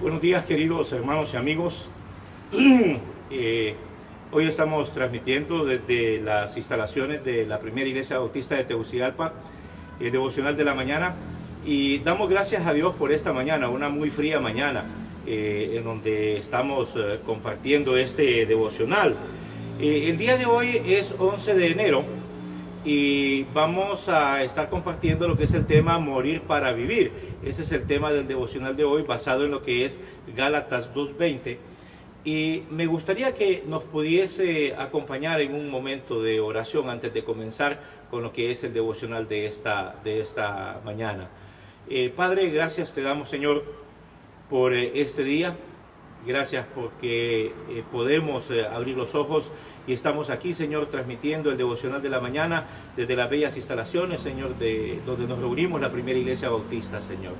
Buenos días, queridos hermanos y amigos. Hoy estamos transmitiendo desde las instalaciones de la Primera Iglesia Bautista de Tegucigalpa, el devocional de la mañana, y damos gracias a Dios por esta mañana, una muy fría mañana, en donde estamos compartiendo este devocional. El día de hoy es 11 de enero y vamos a estar compartiendo lo que es el tema morir para vivir. Ese es el tema del devocional de hoy, basado en lo que es Gálatas 2:20. Y me gustaría que nos pudiese acompañar en un momento de oración antes de comenzar con lo que es el devocional de esta mañana. Padre, gracias te damos, Señor, por este día. Gracias porque podemos abrir los ojos y estamos aquí, Señor, transmitiendo el devocional de la mañana desde las bellas instalaciones, Señor, de donde nos reunimos, la Primera Iglesia Bautista, Señor.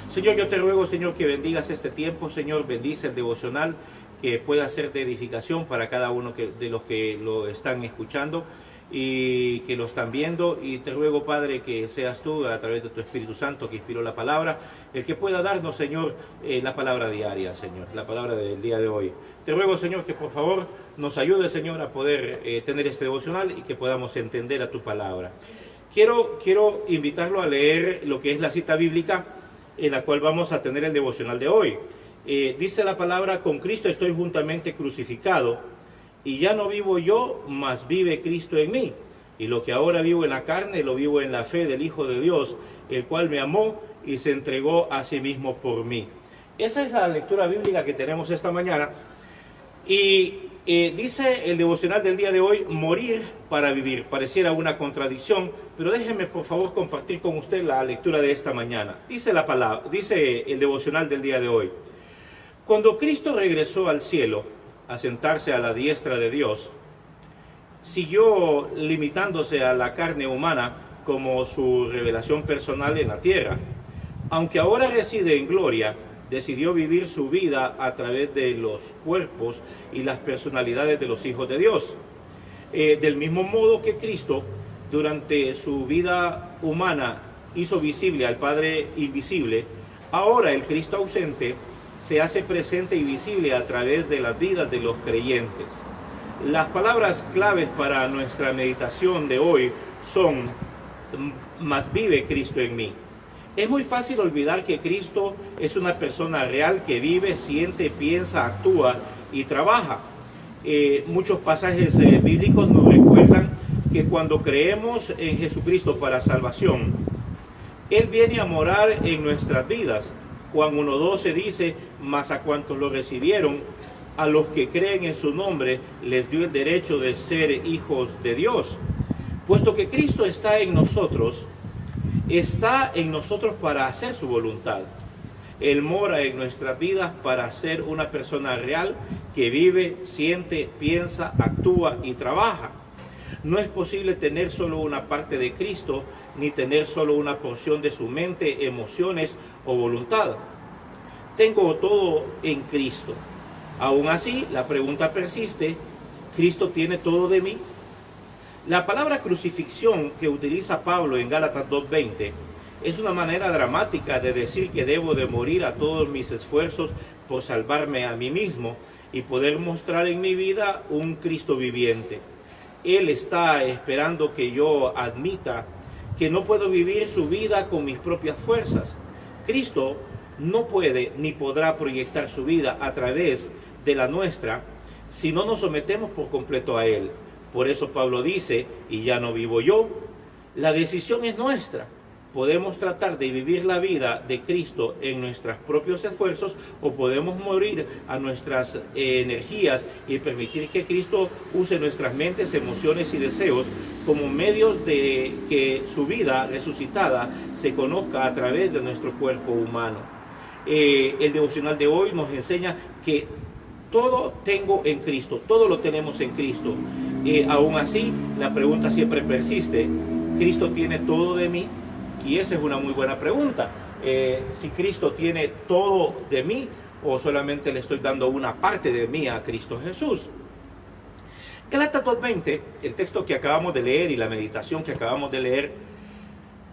Señor, yo te ruego, Señor, que bendigas este tiempo, Señor, bendice el devocional, que pueda ser de edificación para cada uno de los que lo están escuchando y que lo están viendo, y te ruego, Padre, que seas tú, a través de tu Espíritu Santo que inspiró la palabra, el que pueda darnos, Señor, la palabra diaria, Señor, la palabra del día de hoy. Te ruego, Señor, que por favor nos ayude, Señor, a poder tener este devocional y que podamos entender a tu palabra. Quiero invitarlo a leer lo que es la cita bíblica en la cual vamos a tener el devocional de hoy. Dice la palabra: con Cristo estoy juntamente crucificado, y ya no vivo yo, mas vive Cristo en mí. Y lo que ahora vivo en la carne, lo vivo en la fe del Hijo de Dios, el cual me amó y se entregó a sí mismo por mí. Esa es la lectura bíblica que tenemos esta mañana. Y dice el devocional del día de hoy: morir para vivir. Pareciera una contradicción, pero déjenme por favor compartir con usted la lectura de esta mañana. Dice la palabra, dice el devocional del día de hoy: cuando Cristo regresó al cielo a sentarse a la diestra de Dios, siguió limitándose a la carne humana como su revelación personal en la tierra. Aunque ahora reside en gloria, decidió vivir su vida a través de los cuerpos y las personalidades de los hijos de Dios. Del mismo modo que Cristo, durante su vida humana, hizo visible al Padre invisible, ahora el Cristo ausente se hace presente y visible a través de las vidas de los creyentes. Las palabras claves para nuestra meditación de hoy son: mas vive Cristo en mí. Es muy fácil olvidar que Cristo es una persona real que vive, siente, piensa, actúa y trabaja. Muchos pasajes bíblicos nos recuerdan que cuando creemos en Jesucristo para salvación, Él viene a morar en nuestras vidas. Juan 1:12 dice: mas a cuantos lo recibieron, a los que creen en su nombre, les dio el derecho de ser hijos de Dios. Puesto que Cristo está en nosotros para hacer su voluntad. Él mora en nuestras vidas para ser una persona real que vive, siente, piensa, actúa y trabaja. No es posible tener solo una parte de Cristo, ni tener solo una porción de su mente, emociones o voluntad. Tengo todo en Cristo. Aún así, la pregunta persiste: ¿Cristo tiene todo de mí? La palabra crucifixión que utiliza Pablo en Gálatas 2:20 es una manera dramática de decir que debo de morir a todos mis esfuerzos por salvarme a mí mismo y poder mostrar en mi vida un Cristo viviente. Él está esperando que yo admita que no puedo vivir su vida con mis propias fuerzas. Cristo no puede ni podrá proyectar su vida a través de la nuestra si no nos sometemos por completo a Él. Por eso Pablo dice: y ya no vivo yo. La decisión es nuestra. Podemos tratar de vivir la vida de Cristo en nuestros propios esfuerzos, o podemos morir a nuestras energías y permitir que Cristo use nuestras mentes, emociones y deseos como medios de que su vida resucitada se conozca a través de nuestro cuerpo humano. El devocional de hoy nos enseña que todo tengo en Cristo, todo lo tenemos en Cristo. Aún así, la pregunta siempre persiste: ¿Cristo tiene todo de mí? Y esa es una muy buena pregunta. Si Cristo tiene todo de mí, o solamente le estoy dando una parte de mí a Cristo Jesús. Gálatas 2:20, el texto que acabamos de leer y la meditación que acabamos de leer,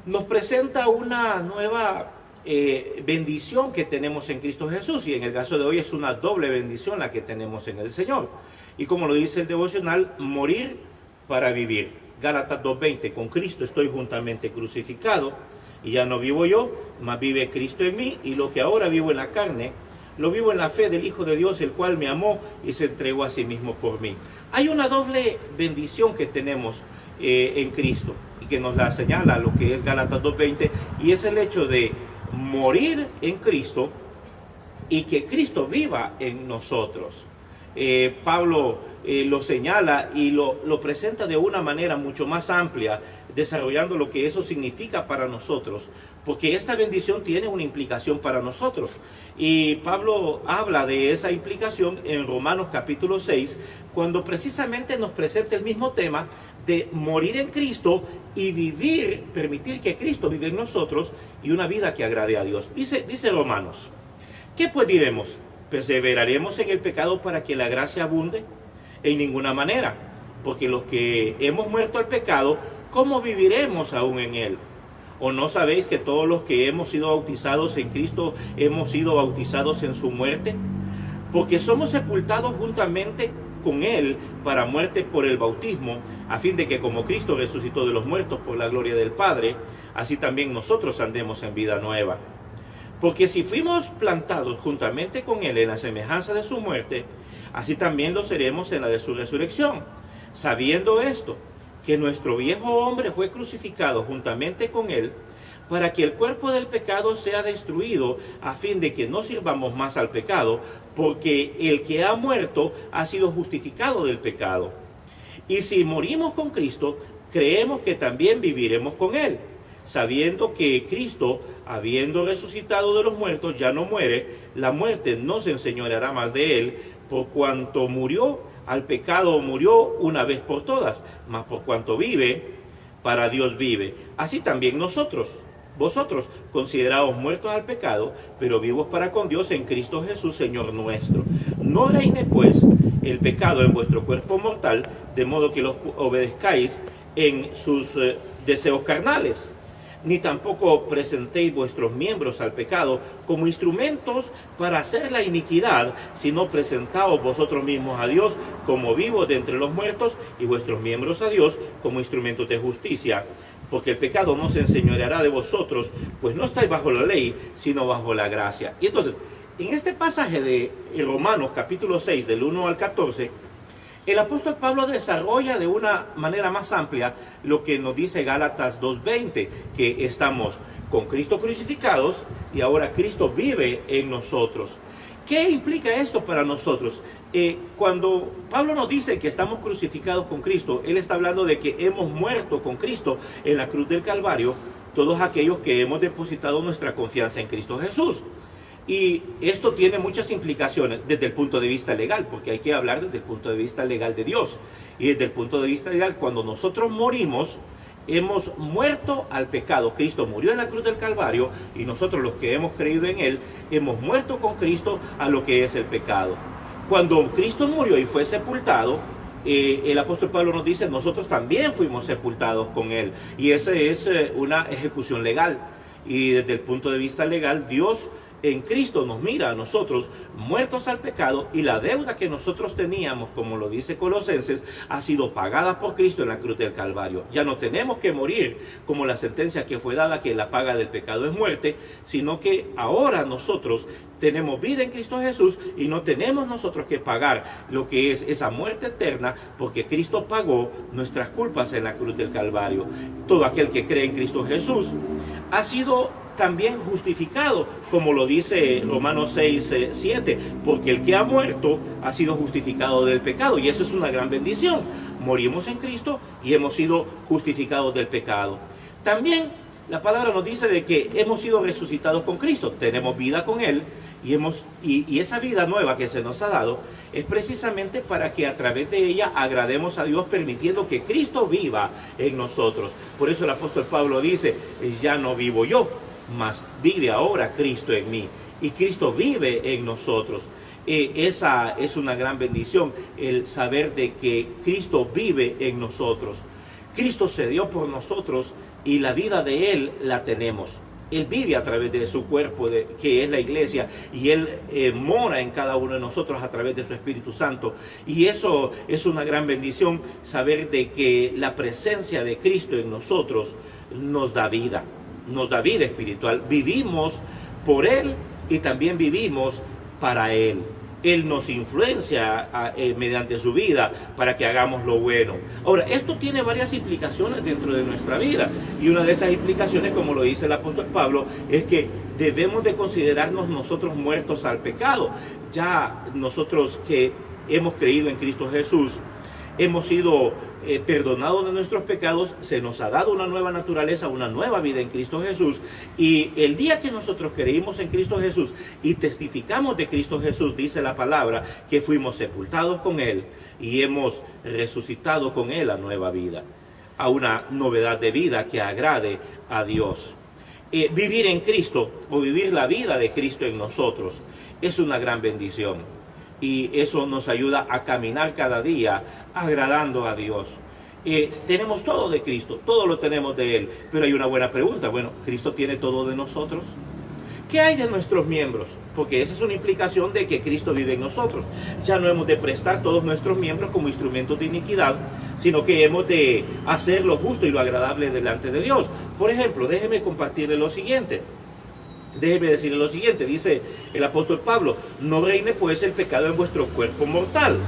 nos presenta una nueva bendición que tenemos en Cristo Jesús, y en el caso de hoy es una doble bendición la que tenemos en el Señor. Y como lo dice el devocional, morir para vivir. Gálatas 2:20, con Cristo estoy juntamente crucificado, y ya no vivo yo, mas vive Cristo en mí, y lo que ahora vivo en la carne, lo vivo en la fe del Hijo de Dios, el cual me amó y se entregó a sí mismo por mí. Hay una doble bendición que tenemos en Cristo, y que nos la señala lo que es Gálatas 2:20, y es el hecho de morir en Cristo y que Cristo viva en nosotros. Pablo lo señala y lo presenta de una manera mucho más amplia, desarrollando lo que eso significa para nosotros, porque esta bendición tiene una implicación para nosotros. Y Pablo habla de esa implicación en Romanos capítulo 6, cuando precisamente nos presenta el mismo tema de morir en Cristo y vivir, permitir que Cristo viva en nosotros, y una vida que agrade a Dios. Dice Romanos, ¿qué pues diremos? ¿Perseveraremos en el pecado para que la gracia abunde? En ninguna manera, porque los que hemos muerto al pecado, ¿cómo viviremos aún en él? ¿O no sabéis que todos los que hemos sido bautizados en Cristo hemos sido bautizados en su muerte? Porque somos sepultados juntamente con él para muerte por el bautismo, a fin de que como Cristo resucitó de los muertos por la gloria del Padre, así también nosotros andemos en vida nueva. Porque si fuimos plantados juntamente con él en la semejanza de su muerte, así también lo seremos en la de su resurrección, sabiendo esto, que nuestro viejo hombre fue crucificado juntamente con él, para que el cuerpo del pecado sea destruido, a fin de que no sirvamos más al pecado, porque el que ha muerto ha sido justificado del pecado. Y si morimos con Cristo, creemos que también viviremos con él, sabiendo que Cristo, habiendo resucitado de los muertos, ya no muere, la muerte no se enseñoreará más de él, por cuanto murió al pecado, murió una vez por todas, mas por cuanto vive, para Dios vive. Así también vosotros, considerados muertos al pecado, pero vivos para con Dios en Cristo Jesús, Señor nuestro. No reine pues el pecado en vuestro cuerpo mortal, de modo que los obedezcáis en sus deseos carnales, ni tampoco presentéis vuestros miembros al pecado como instrumentos para hacer la iniquidad, sino presentaos vosotros mismos a Dios como vivos de entre los muertos, y vuestros miembros a Dios como instrumentos de justicia. Porque el pecado no se enseñoreará de vosotros, pues no estáis bajo la ley, sino bajo la gracia. Y entonces, en este pasaje de Romanos capítulo 6, del 1 al 14, el apóstol Pablo desarrolla de una manera más amplia lo que nos dice Gálatas 2:20, que estamos con Cristo crucificados y ahora Cristo vive en nosotros. ¿Qué implica esto para nosotros? Cuando Pablo nos dice que estamos crucificados con Cristo, él está hablando de que hemos muerto con Cristo en la cruz del Calvario, todos aquellos que hemos depositado nuestra confianza en Cristo Jesús. Y esto tiene muchas implicaciones desde el punto de vista legal, porque hay que hablar desde el punto de vista legal de Dios. Y desde el punto de vista legal, cuando nosotros morimos, hemos muerto al pecado. Cristo murió en la cruz del Calvario, y nosotros, los que hemos creído en él, hemos muerto con Cristo a lo que es el pecado. Cuando Cristo murió y fue sepultado, el apóstol Pablo nos dice, nosotros también fuimos sepultados con él. Y esa es una ejecución legal. Y desde el punto de vista legal, Dios en Cristo nos mira a nosotros muertos al pecado, y la deuda que nosotros teníamos, como lo dice Colosenses, ha sido pagada por Cristo en la cruz del Calvario. Ya no tenemos que morir como la sentencia que fue dada, que la paga del pecado es muerte, sino que ahora nosotros tenemos vida en Cristo Jesús, y no tenemos nosotros que pagar lo que es esa muerte eterna, porque Cristo pagó nuestras culpas en la cruz del Calvario. Todo aquel que cree en Cristo Jesús ha sido también justificado, como lo dice Romanos 6:7, porque el que ha muerto ha sido justificado del pecado, y eso es una gran bendición. Morimos en Cristo y hemos sido justificados del pecado. También la palabra nos dice de que hemos sido resucitados con Cristo, tenemos vida con él, y esa vida nueva que se nos ha dado es precisamente para que a través de ella agrademos a Dios, permitiendo que Cristo viva en nosotros. Por eso el apóstol Pablo dice, ya no vivo yo, mas vive ahora Cristo en mí, y Cristo vive en nosotros. Esa es una gran bendición, el saber de que Cristo vive en nosotros. Cristo se dio por nosotros y la vida de él la tenemos. Él vive a través de su cuerpo, que es la iglesia, y Él mora en cada uno de nosotros a través de su Espíritu Santo. Y eso es una gran bendición, saber de que la presencia de Cristo en nosotros nos da vida espiritual. Vivimos por Él y también vivimos para Él. Él nos influencia mediante su vida para que hagamos lo bueno. Ahora, esto tiene varias implicaciones dentro de nuestra vida. Y una de esas implicaciones, como lo dice el apóstol Pablo, es que debemos de considerarnos nosotros muertos al pecado. Ya nosotros que hemos creído en Cristo Jesús, hemos sido perdonados de nuestros pecados, se nos ha dado una nueva naturaleza, una nueva vida en Cristo Jesús. Y el día que nosotros creímos en Cristo Jesús y testificamos de Cristo Jesús, dice la palabra, que fuimos sepultados con Él y hemos resucitado con Él a nueva vida, a una novedad de vida que agrade a Dios. Vivir en Cristo o vivir la vida de Cristo en nosotros es una gran bendición. Y eso nos ayuda a caminar cada día agradando a Dios. Tenemos todo de Cristo, todo lo tenemos de Él. Pero hay una buena pregunta. Bueno, ¿Cristo tiene todo de nosotros? ¿Qué hay de nuestros miembros? Porque esa es una implicación de que Cristo vive en nosotros. Ya no hemos de prestar todos nuestros miembros como instrumentos de iniquidad, sino que hemos de hacer lo justo y lo agradable delante de Dios. Por ejemplo, déjeme compartirle lo siguiente. Déjeme decirle lo siguiente, dice el apóstol Pablo: no reine pues el pecado en vuestro cuerpo mortal,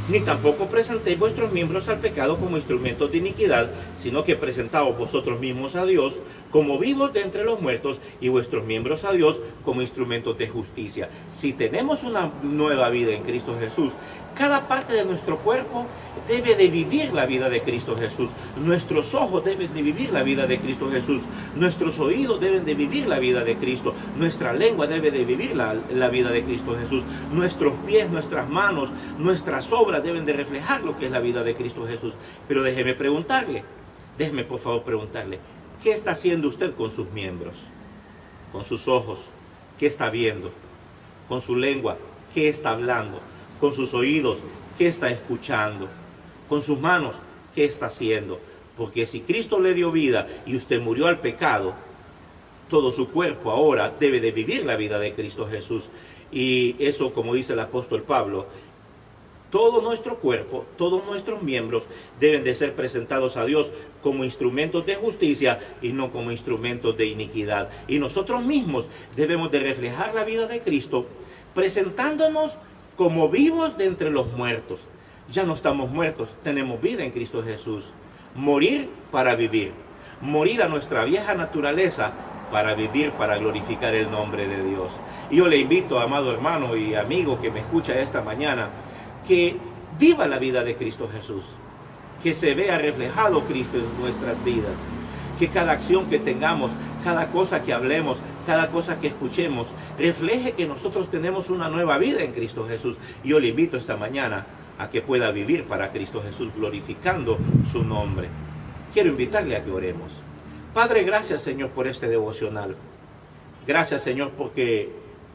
ni tampoco presentéis vuestros miembros al pecado como instrumentos de iniquidad, sino que presentaos vosotros mismos a Dios como vivos de entre los muertos y vuestros miembros a Dios como instrumentos de justicia. Si tenemos una nueva vida en Cristo Jesús, cada parte de nuestro cuerpo debe de vivir la vida de Cristo Jesús. Nuestros ojos deben de vivir la vida de Cristo Jesús. Nuestros oídos deben de vivir la vida de Cristo. Nuestra lengua debe de vivir la vida de Cristo Jesús. Nuestros pies, nuestras manos, nuestras obras deben de reflejar lo que es la vida de Cristo Jesús. Pero déjeme por favor preguntarle, ¿qué está haciendo usted con sus miembros? Con sus ojos, ¿qué está viendo? Con su lengua, ¿qué está hablando? Con sus oídos, ¿qué está escuchando? Con sus manos, ¿qué está haciendo? Porque si Cristo le dio vida y usted murió al pecado, todo su cuerpo ahora debe de vivir la vida de Cristo Jesús. Y eso, como dice el apóstol Pablo, todo nuestro cuerpo, todos nuestros miembros deben de ser presentados a Dios como instrumentos de justicia y no como instrumentos de iniquidad. Y nosotros mismos debemos de reflejar la vida de Cristo presentándonos como vivos de entre los muertos. Ya no estamos muertos, tenemos vida en Cristo Jesús. Morir para vivir. Morir a nuestra vieja naturaleza para vivir, para glorificar el nombre de Dios. Y yo le invito, amado hermano y amigo que me escucha esta mañana, que viva la vida de Cristo Jesús, que se vea reflejado Cristo en nuestras vidas, que cada acción que tengamos, cada cosa que hablemos, cada cosa que escuchemos, refleje que nosotros tenemos una nueva vida en Cristo Jesús. Y yo le invito esta mañana a que pueda vivir para Cristo Jesús, glorificando su nombre. Quiero invitarle a que oremos. Padre, gracias, Señor, por este devocional. Gracias, Señor, porque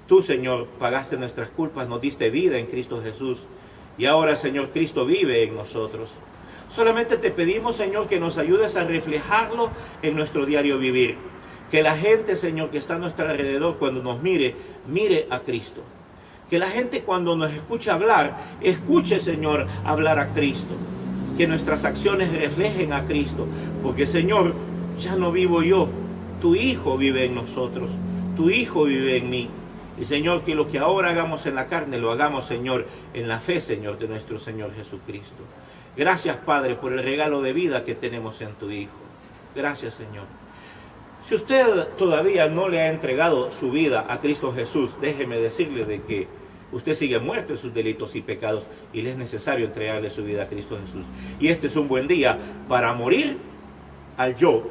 tú, Señor, pagaste nuestras culpas, nos diste vida en Cristo Jesús. Y ahora, Señor, Cristo vive en nosotros. Solamente te pedimos, Señor, que nos ayudes a reflejarlo en nuestro diario vivir. Que la gente, Señor, que está a nuestro alrededor, cuando nos mire, mire a Cristo. Que la gente, cuando nos escuche hablar, escuche, Señor, hablar a Cristo. Que nuestras acciones reflejen a Cristo. Porque, Señor, ya no vivo yo. Tu Hijo vive en nosotros. Tu Hijo vive en mí. Y, Señor, que lo que ahora hagamos en la carne, lo hagamos, Señor, en la fe, Señor, de nuestro Señor Jesucristo. Gracias, Padre, por el regalo de vida que tenemos en tu Hijo. Gracias, Señor. Si usted todavía no le ha entregado su vida a Cristo Jesús, déjeme decirle de que usted sigue muerto en sus delitos y pecados y le es necesario entregarle su vida a Cristo Jesús. Y este es un buen día para morir al yo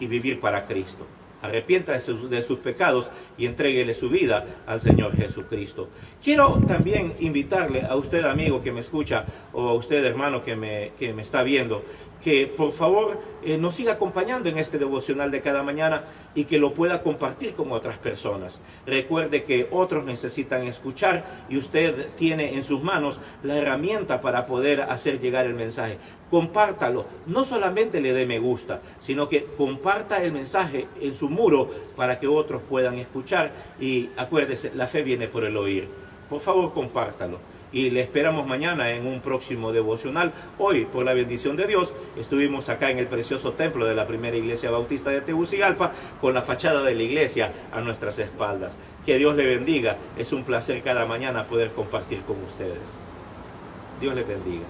y vivir para Cristo. Arrepienta de sus pecados y entréguele su vida al Señor Jesucristo. Quiero también invitarle a usted, amigo que me escucha, o a usted, hermano que me está viendo, que por favor nos siga acompañando en este devocional de cada mañana y que lo pueda compartir con otras personas. Recuerde que otros necesitan escuchar y usted tiene en sus manos la herramienta para poder hacer llegar el mensaje. Compártalo, no solamente le dé me gusta, sino que comparta el mensaje en su muro para que otros puedan escuchar. Y acuérdese, la fe viene por el oír. Por favor, compártalo. Y le esperamos mañana en un próximo devocional. Hoy, por la bendición de Dios, estuvimos acá en el precioso templo de la Primera Iglesia Bautista de Tegucigalpa, con la fachada de la iglesia a nuestras espaldas. Que Dios le bendiga. Es un placer cada mañana poder compartir con ustedes. Dios le bendiga.